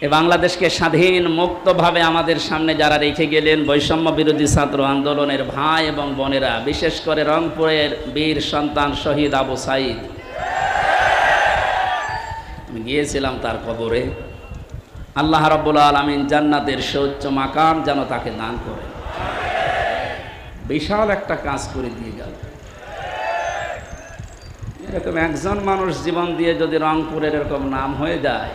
এ বাংলাদেশকে স্বাধীন মুক্তভাবে আমাদের সামনে যারা রেখে গেলেন, বৈষম্য বিরোধী ছাত্র আন্দোলনের ভাই এবং বোনেরা, বিশেষ করে রংপুরের বীর সন্তান শহীদ আবু সাঈদ। আমি গিয়েছিলাম তার কবরে। আল্লাহ রাব্বুল আলামিন জান্নাতের সর্বোচ্চ মাকাম যেন তাকে দান করে। বিশাল একটা কাজ করে দিয়ে গেল। এরকম একজন মানুষ জীবন দিয়ে যদি রংপুরের এরকম নাম হয়ে যায়,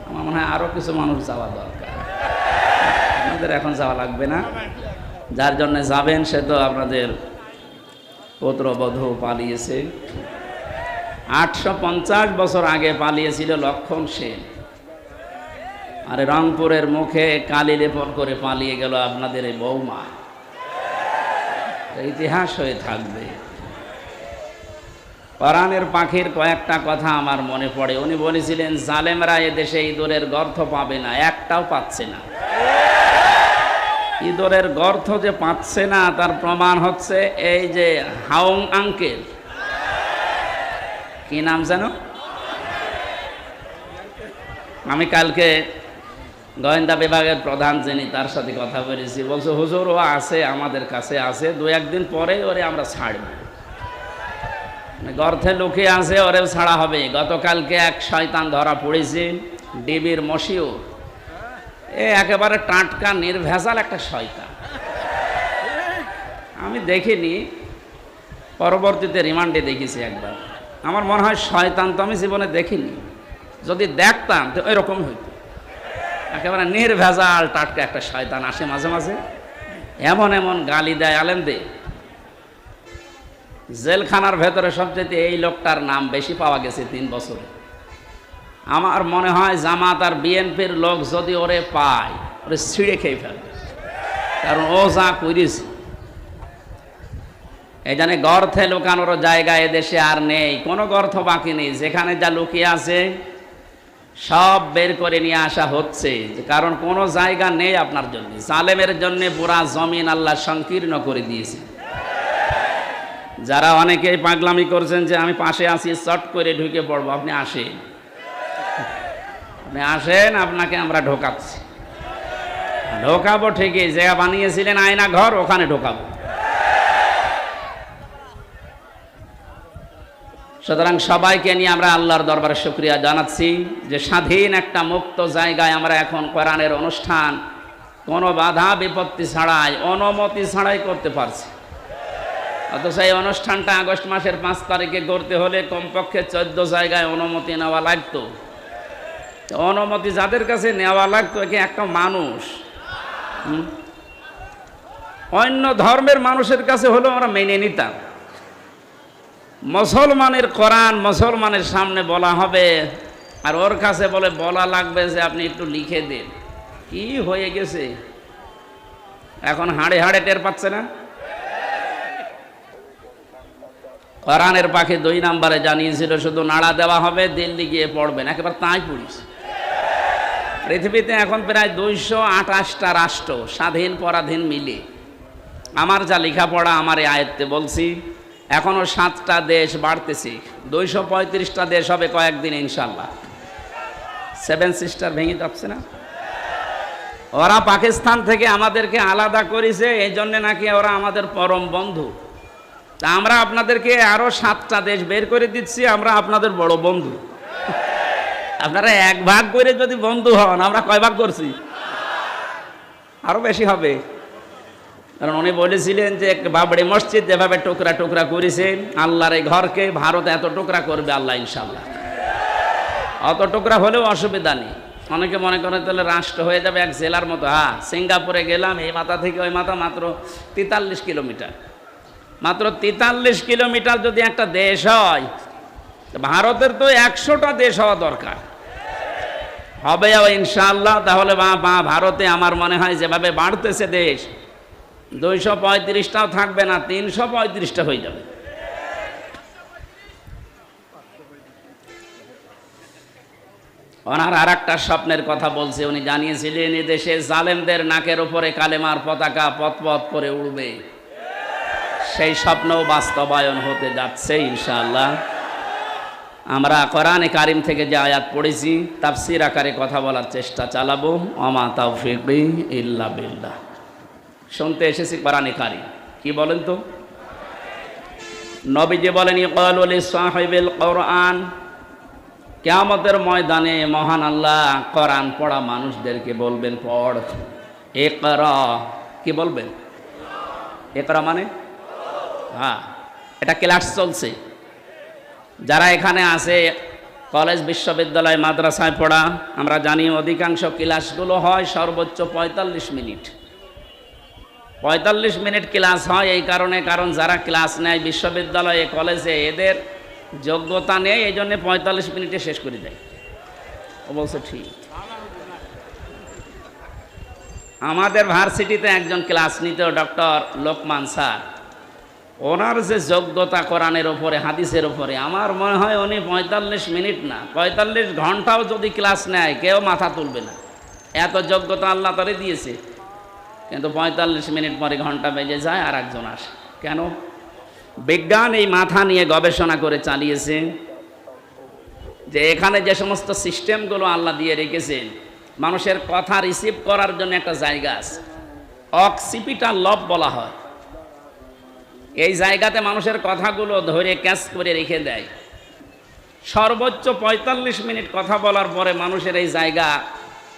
আমার মনে হয় আরও কিছু মানুষ যাওয়া দরকার। আপনাদের এখন যাওয়া লাগবে না, যার জন্য যাবেন সে তো আপনাদের পুত্রবধূ পালিয়েছে। 850 বছর আগে পালিয়েছিল লক্ষণ সেন, আর রংপুরের মুখে কালি লেপন করে পালিয়ে গেল আপনাদের এই বৌমা। ইতিহাস হয়ে থাকবে। কোরআনের পাখির কয়েকটা কথা আমার মনে পড়ে। উনি বলেছিলেন, জালেমরা এদেশে ইঁদুরের গর্ত পাবে না, একটাও পাচ্ছে না। ইঁদুরের গর্ত যে পাচ্ছে না তার প্রমাণ হচ্ছে এই যে হাউং আঙ্কেল, কি নাম যেন, আমি কালকে গোয়েন্দা বিভাগের প্রধান যিনি, তার সাথে কথা বলেছি। বলছে, হুজুর ও আছে, আমাদের কাছে আছে, 2-1 দিন পরে ওরে আমরা ছাড়ব। গর্তে লুকিয়ে আছে, ওরেও ছাড়া হবে। গতকালকে এক শয়তান ধরা পড়েছে, ডিবির মশিউর। একেবারে টাটকা নির্ভেজাল একটা শয়তান। আমি দেখিনি, পরবর্তীতে রিমান্ডে দেখেছি একবার। আমার মনে হয় শয়তান তো আমি জীবনে দেখিনি, যদি দেখতাম তো এরকম হইত। একেবারে নির্ভেজাল টাটকা একটা শয়তান আসে মাঝে মাঝে, এমন এমন গালি দেয় আলেমদের। জেলখানার ভেতরে সবচেয়ে এই লোকটার নাম বেশি পাওয়া গেছে 3 বছরে। আমার মনে হয় জামাত আর বিএনপির লোক যদি ওরে পায়, ওরে ছিঁড়ে খেয়ে ফেলবে, কারণ ও যা করেছে। এই জন্য গর্তে লুকানোর জায়গা এদেশে আর নেই, কোনো গর্ত বাকি নেই। যেখানে যা লুকিয়ে আছে সব বের করে নিয়ে আসা হচ্ছে, কারণ কোনো জায়গা নেই আপনার জন্য। জালেমের জন্য পুরা জমিন আল্লাহ সংকীর্ণ করে দিয়েছে। যারা অনেকেই পাগলামি করছেন যে আমি পাশে আছি, চট করে ঢুকে পড়বো, আপনি আসেন, আপনি আসেন, আপনাকে আমরা ঢোকাচ্ছি। ঢোকাবো ঠিকই, জায়গা বানিয়েছিলেন আয়না ঘর, ওখানে ঢোকাবো। সুতরাং সবাইকে নিয়ে আমরা আল্লাহর দরবারে শুকরিয়া জানাচ্ছি যে স্বাধীন একটা মুক্ত জায়গায় আমরা এখন কোরআনের অনুষ্ঠান কোনো বাধা বিপত্তি ছাড়াই, অনুমতি ছাড়াই করতে পারছি। অথচ এই অনুষ্ঠানটা আগস্ট মাসের 5 তারিখে করতে হলে কমপক্ষে 14 জায়গায় অনুমতি নেওয়া লাগতো। অনুমতি যাদের কাছে নেওয়া লাগতো, একে একটা মানুষ, অন্য ধর্মের মানুষের কাছে হলেও আমরা মেনে নিতাম। মুসলমানের কোরআন মুসলমানের সামনে বলা হবে, আর ওর কাছে বলে বলা লাগবে যে আপনি একটু লিখে দেন। কি হয়ে গেছে এখন, হাড়ে হাড়ে টের পাচ্ছে না। কোরআনের পাখি 2 নম্বরে জানিয়েছিল শুধু নাড়া দেওয়া হবে, দিল্লি গিয়ে পড়বেন। একেবারে তাই পড়িস। পৃথিবীতে এখন প্রায় 228টা রাষ্ট্র, স্বাধীন পরাধীন মিলে। আমার যা লেখাপড়া আমার এই আয়ত্তে বলছি, এখনো 7টা দেশ বাড়তেছে, 235টা দেশ হবে কয়েকদিন ইনশাল্লাহ। 7 সিস্টার ভেঙে যাচ্ছে না। ওরা পাকিস্তান থেকে আমাদেরকে আলাদা করেছে, এই জন্যে নাকি ওরা আমাদের পরম বন্ধু। তা আমরা আপনাদেরকে আরো 7টা দেশ বের করে দিচ্ছি, আমরা আপনাদের বড় বন্ধু। আপনারা 1 ভাগ করে যদি বন্ধু হন, আমরা কয় ভাগ করছি? আরো বেশি হবে। কারণ উনি বলেছিলেন যে বাবরি মসজিদ যেভাবে টুকরা টুকরা করেছেন আল্লাহর এই ঘরকে, ভারত এত টুকরা করবে আল্লাহ ইনশাল্লাহ। অত টুকরা হলেও অসুবিধা নেই। অনেকে মনে করেন তাহলে রাষ্ট্র হয়ে যাবে এক জেলার মতো। হ্যাঁ, সিঙ্গাপুরে গেলাম, এই মাথা থেকে ওই মাথা মাত্র 43 কিলোমিটার। মাত্র 43 কিলোমিটার যদি একটা দেশ হয়, ভারতের তো 100টা দেশ হওয়া দরকার। হবে ইনশাআল্লাহ। তাহলে ভারতে আমার মনে হয় যেভাবে বাড়তেছে দেশ, 235টাও থাকবে না, 335টা হয়ে যাবে। ওনার আর একটা স্বপ্নের কথা বলছে। উনি জানিয়েছিলেন এ দেশে জালেমদের নাকের উপরে কালেমার পতাকা পথ পথ করে উড়বে। সেই স্বপ্নও বাস্তবায়ন হতে যাচ্ছে ইনশাআল্লাহ। আমরা কোরআনে কারিম থেকে যে আয়াত পড়েছি তাফসীর আকারে কথা বলার চেষ্টা চালাবো। ওমা তাওফিকি ইল্লা বিল্লাহ। শুনতে এসেছি কোরআনে কারিম, কি বলেন তো? নবীজি বলেন ইকালু লিসাহিবিল কোরআন, কিয়ামতের ময়দানে মহান আল্লাহ কোরআন পড়া মানুষদেরকে বলবেন পড়। ইকরা, কি বলবেন? ইকরা মানে হ্যাঁ, এটা ক্লাস চলছে। যারা এখানে আছে কলেজ বিশ্ববিদ্যালয় মাদ্রাসায় পড়া, আমরা জানি অধিকাংশ ক্লাসগুলো হয় সর্বোচ্চ ৪৫ মিনিট। ৪৫ মিনিট ক্লাস হয় এই কারণে, কারণ যারা ক্লাস নেয় বিশ্ববিদ্যালয়ে কলেজে এদের যোগ্যতা নেই, এই জন্য ৪৫ মিনিটে শেষ করে দেয়। ও বলছে ঠিক। আমাদের ভার্সিটিতে একজন ক্লাস নিত, ডক্টর লোকমান স্যার। ওনার যে যোগ্যতা কোরআনের ওপরে, হাদিসের ওপরে, আমার মনে হয় উনি ৪৫ মিনিট না ৪৫ ঘন্টাও যদি ক্লাস নেয় কেউ মাথা তুলবে না, এত যোগ্যতা আল্লাহ তারে দিয়েছে। কিন্তু ৪৫ মিনিট পরে ঘন্টা বেজে যায় আর একজন আসে। কেন? বিজ্ঞান এই মাথা নিয়ে গবেষণা করে চালিয়েছে যে এখানে যে সমস্ত সিস্টেমগুলো আল্লাহ দিয়ে রেখেছেন, মানুষের কথা রিসিভ করার জন্য একটা জায়গা আছে, অক্সিপিটাল লব বলা হয়। এই জায়গাতে মানুষের কথাগুলো ধরে ক্যাচ করে রেখে দেয়। সর্বোচ্চ ৪৫ মিনিট কথা বলার পরে মানুষের এই জায়গা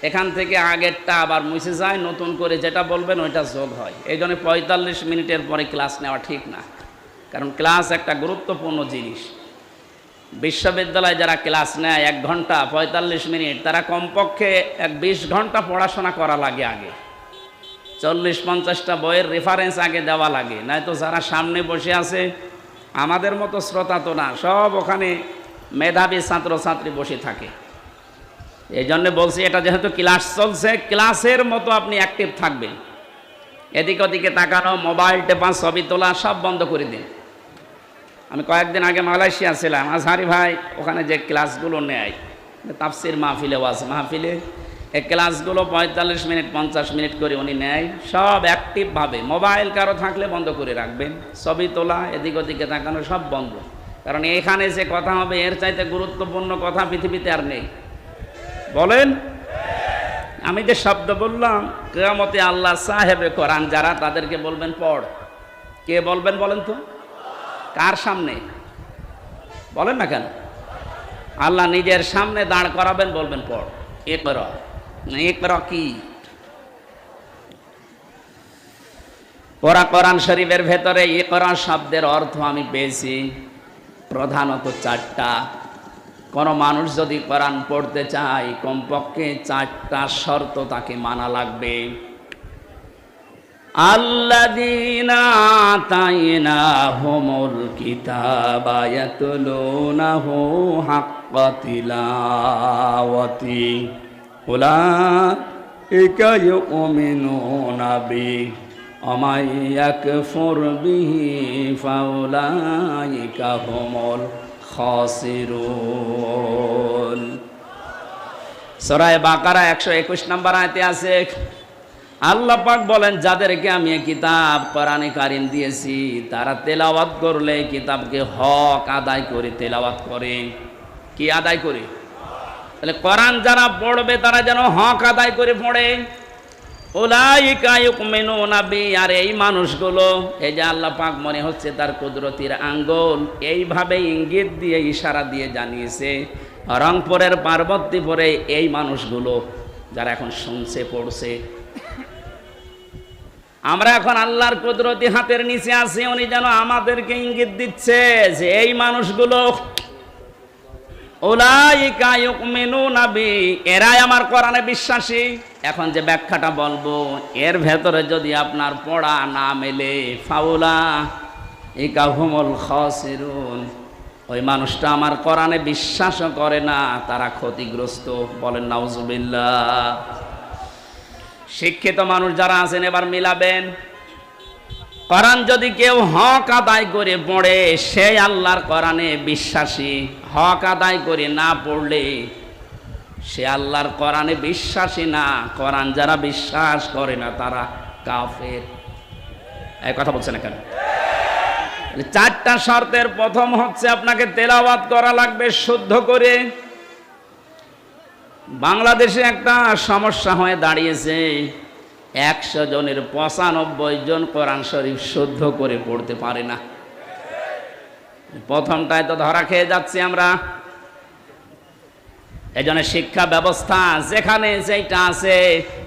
এখান থেকে আগেরটা আবার মুছে যায়, নতুন করে যেটা বলবেন ওইটা যোগ হয়। এই জন্য ৪৫ মিনিটের পরে ক্লাস নেওয়া ঠিক না, কারণ ক্লাস একটা গুরুত্বপূর্ণ জিনিস। বিশ্ববিদ্যালয়ে যারা ক্লাস নেয় ১ ঘন্টা ৪৫ মিনিট, তারা কমপক্ষে ২০ ঘন্টা পড়াশোনা করা লাগে। আগে ৪০-৫০টা বইয়ের রেফারেন্স আগে দেওয়া লাগে, নয়তো যারা সামনে বসে আছে আমাদের মতো শ্রোতা তো না, সব ওখানে মেধাবী ছাত্রছাত্রী বসে থাকে। এই জন্য বলছি, এটা যেহেতু ক্লাস চলছে, ক্লাসের মতো আপনি অ্যাক্টিভ থাকবেন। এদিক ওদিকে তাকানো, মোবাইল টেপা, ছবি তোলা সব বন্ধ করে দিন। আমি কয়েকদিন আগে মালয়েশিয়া ছিলাম, আজহারি ভাই ওখানে যে ক্লাসগুলো নেয় তাফসির মাহফিলে, ওয়াজ মাহফিলে, এই ক্লাসগুলো ৪৫ মিনিট ৫০ মিনিট করে উনি নেয়, সব অ্যাক্টিভভাবে। মোবাইল কারো থাকলে বন্ধ করে রাখবেন, ছবি তোলা, এদিক ওদিকে তাকানো সব বন্ধ। কারণ এখানে যে কথা হবে এর চাইতে গুরুত্বপূর্ণ কথা পৃথিবীতে আর নেই। বলেন, আমি যে শব্দ বললাম, কিয়ামতে আল্লাহ সাহেবে কোরআন যারা, তাদেরকে বলবেন পড়। কে বলবেন বলেন তো? কার সামনে বলেন না কেন? আল্লাহ নিজের সামনে দাঁড় করাবেন, বলবেন পড়। ইকরা। ইকরা কি? কোরআন শরীফের ভেতরে ইকরা শব্দের অর্থ আমি পেয়েছি প্রধানত ৪টা। কোনো মানুষ যদি কোরআন পড়তে চায় কমপক্ষে ৪টা শর্ত তাকে মানা লাগবে। আল্লাযীনা আতাইনাহুমুল কিতাবা ইয়াতলুনাহু হাক্কা তিলাওয়াতি উলাইকা ইউমিনুনা বিহি ওয়া মান ইয়াকফুর বিহি ফাউলাইকা হুমুল খাসিরুন। সূরা বাকারা ১২১ নম্বর আয়াতে আছে, আল্লাহ পাক বলেন, যাদেরকে আমি কিতাব কোরআনে কারিম দিয়েছি তারা তেলাওয়াত করলে কিতাবকে হক আদায় করে তেলাওয়াত করে। কি আদায় করে? তাহলে কোরআন যারা পড়বে তারা যেন হক আদায় করে পড়ে। উলাইকা ইউমিনুনা বিহি, আর এই মানুষগুলো, এই যে আল্লাহ পাক মনে হচ্ছে তার কুদরতির আঙ্গুল এইভাবে ইঙ্গিত দিয়ে ইশারা দিয়ে জানিয়েছে, রংপুরের পার্বতীপুরে এই মানুষগুলো যারা এখন শুনছে পড়ছে, আমরা এখন আল্লাহর কুদরতি হাতের নিচে আছি, উনি যেন আমাদেরকে ইঙ্গিত দিচ্ছে যে এই মানুষগুলো উলাইকা ইউমিনুনা বিহি, এরাই আমার কোরআনে বিশ্বাসী। এখন যে ব্যাখ্যাটা বলবো এর ভেতরে যদি আপনার পড়া না মেলে, ফাউলাইকা হুমুল খাসিরুন, ওই মানুষটা আমার কোরআনে বিশ্বাসও করে না, তারা ক্ষতিগ্রস্ত। বলেন নাউজুবিল্লাহ। শিক্ষিত মানুষ যারা আছেন এবার মিলাবেন, কোরআন যদি কেউ হক আদায় করে পড়ে সে আল্লাহর কোরআনে বিশ্বাসী, হক আদায় করে না পড়লে সে আল্লাহর কোরআনে বিশ্বাসী না। কোরআন যারা বিশ্বাস করে না তারা কাফের। এই কথা বলছেন কেন? চারটা শর্তের প্রথম হচ্ছে আপনাকে তেলাওয়াত করা লাগবে শুদ্ধ করে। বাংলাদেশে একটা সমস্যা হয়ে দাঁড়িয়েছে, 100 জনের 95 জন কোরআন শরীফ শুদ্ধ করে পড়তে পারে না। প্রথমটায় তো ধরা খেয়ে যাচ্ছি আমরা। এজন্য শিক্ষা ব্যবস্থা যেখানে যেটা আছে,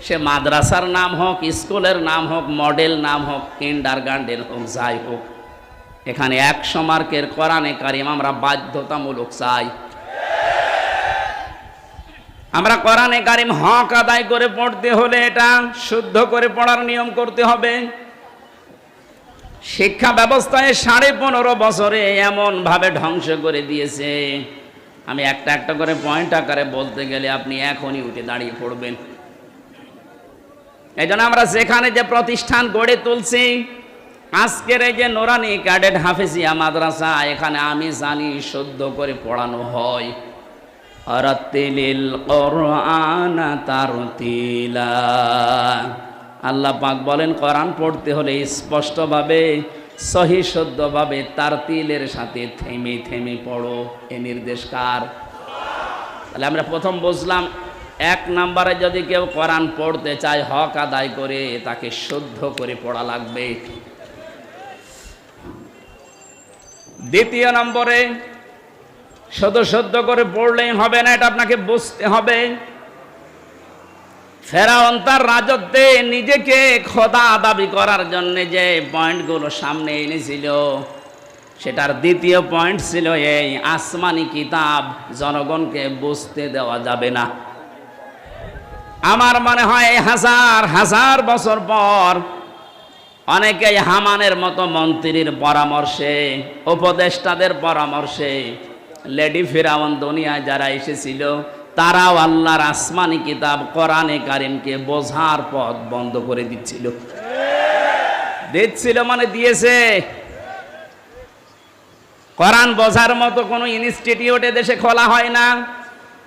সে মাদ্রাসার নাম হোক, স্কুলের নাম হোক, মডেল নাম হোক, কিন্ডারগার্টেন হোক, যাই হোক, এখানে 100 মার্কের কোরআনে কারিম আমরা বাধ্যতামূলক চাই। আমরা কোরআনে কারিম হক আদায় করে পড়তে হলে এটা শুদ্ধ করে পড়ার নিয়ম করতে হবে। শিক্ষা ব্যবস্থায় 15.5 বছরে এমন ভাবে ধ্বংস করে দিয়েছে, আমি একটা একটা করে পয়েন্ট আকারে বলতে গেলে আপনি এখনই উঠে দাঁড়িয়ে পড়বেন। এই জন্য আমরা যেখানে যে প্রতিষ্ঠান গড়ে তুলছি, আজকের এই যে নুরানি ক্যাডেট হাফেজিয়া মাদ্রাসা, এখানে আমি জানি শুদ্ধ করে পড়ানো হয়। আরাতিলিল কোরআন তারতিলা, আল্লাহ পাক বলেন কোরআন পড়তে হলে স্পষ্টভাবে, সহি শুদ্ধভাবে, তারতিলের সাথে থেমে থেমে পড়ো। এ নির্দেশ কার? তাহলে আমরা প্রথম বুঝলাম, 1 নম্বরে যদি কেউ কোরআন পড়তে চায় হক আদায় করে, তাকে শুদ্ধ করে পড়া লাগবে। দ্বিতীয় নম্বরে, শুধু শুদ্ধ করে পড়লেই হবে না, এটা আপনাকে বুঝতে হবে। ফেরাউন তার রাজত্বে নিজেকে খোদা দাবি করার জন্য যে পয়েন্টগুলো সামনে এনেছিল, সেটার দ্বিতীয় পয়েন্ট ছিল এই, আসমানি কিতাব জনগণকে বুঝতে দেওয়া যাবে না। আমার মনে হয় 1000 বছর পর অনেকেই হামানের মতো মন্ত্রীর পরামর্শে, উপদেষ্টাদের পরামর্শে, লেডি ফিরাউন দুনিয়ায় যারা এসেছিল, তারাও আল্লাহর আসমানি কিতাব কোরআনে কারিমকে বোঝার পথ বন্ধ করে দিচ্ছিল। মানে দিয়েছে। কোরআন বোঝার মতো কোনো ইনস্টিটিউট দেশে খোলা হয় না,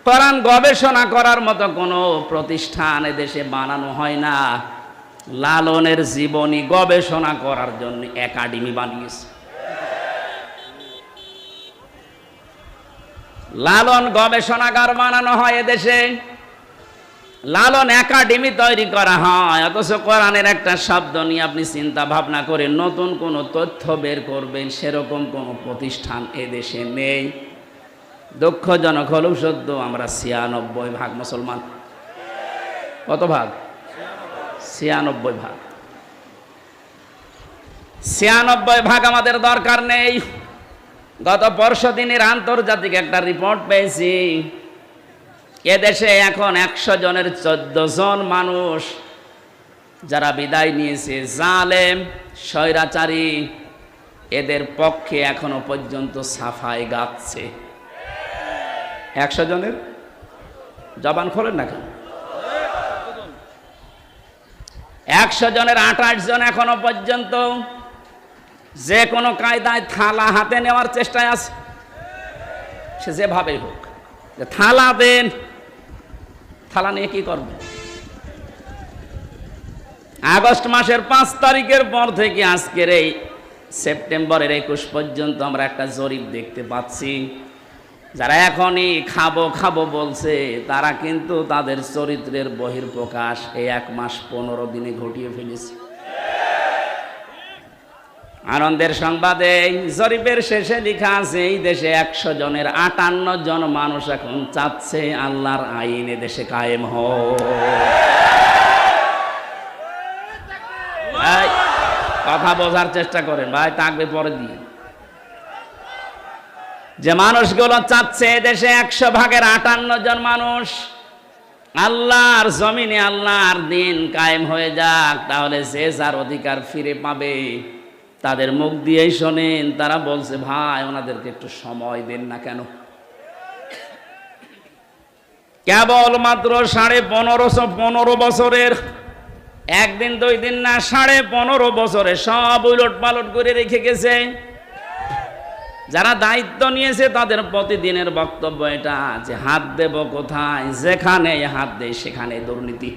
কোরআন গবেষণা করার মতো কোনো প্রতিষ্ঠান দেশে বানানো হয় না। লালনের জীবনী গবেষণা করার জন্য একাডেমি বানিয়েছে। লালন গবেষণাগার বানানো হয় এদেশে, লালন একাডেমি তৈরি করা হয়, অথচ কোরআনের একটা শব্দ নিয়ে আপনি চিন্তা ভাবনা করে নতুন কোনো তথ্য বের করবেন, সেরকম কোনো প্রতিষ্ঠান এদেশে নেই। দুঃখজনক হলেও সত্য, আমরা 96% মুসলমান। কত ভাগ? 96%। 96% আমাদের দরকার নেই। গত পরশুদিনের আন্তর্জাতিক একটা রিপোর্ট পেয়েছি, এদেশে এখন 100 জনের 14 জন মানুষ যারা বিদায় নিয়েছে, জালেম স্বৈরাচারী, এদের পক্ষে এখনো পর্যন্ত সাফাই গাচ্ছে। 100 জনের জবান খোলেন না কেন? 100 জনের 28 জন এখনো পর্যন্ত যে কোনো কায়দায় থালা হাতে নেওয়ার চেষ্টায় আছে। সে যেভাবেই হোক, থালা দেন, থালা নিয়ে কি করবে? আগস্ট মাসের 5 তারিখের পর থেকে আজকের এই সেপ্টেম্বরের 21 পর্যন্ত আমরা একটা জরিপ দেখতে পাচ্ছি, যারা এখনই খাবো খাবো বলছে, তারা কিন্তু তাদের চরিত্রের বহিঃপ্রকাশ এই 1 মাস 15 দিনে ঘটিয়ে ফেলেছে। আনন্দের সংবাদে জরিপের শেষে লেখা আছে, এই দেশে 100 জনের 58 জন মানুষ এখন চাচ্ছে আল্লাহর আইন দেশে কায়েম হোক। কথা বোঝার চেষ্টা করেন ভাই, তাকবে পরে দিয়ে। যে মানুষগুলো চাচ্ছে দেশে 100 ভাগের 58 জন মানুষ আল্লাহর জমিনে আল্লাহর দিন কায়েম হয়ে যাক, তাহলে যে যার অধিকার ফিরে পাবে। তাদের মুখ দিয়েই শোনেন, তারা বলছে ভাই ওনাদেরকে একটু সময় দেন না কেন? কেবল মাত্র 15 বছরের, একদিন 2 দিন না, 15.5 বছরে সব উলট পালট করে রেখে গেছে। যারা দায়িত্ব নিয়েছে তাদের প্রতিদিনের বক্তব্য এটা যে হাত দেব কোথায়, যেখানে হাত দেয় সেখানে দুর্নীতি।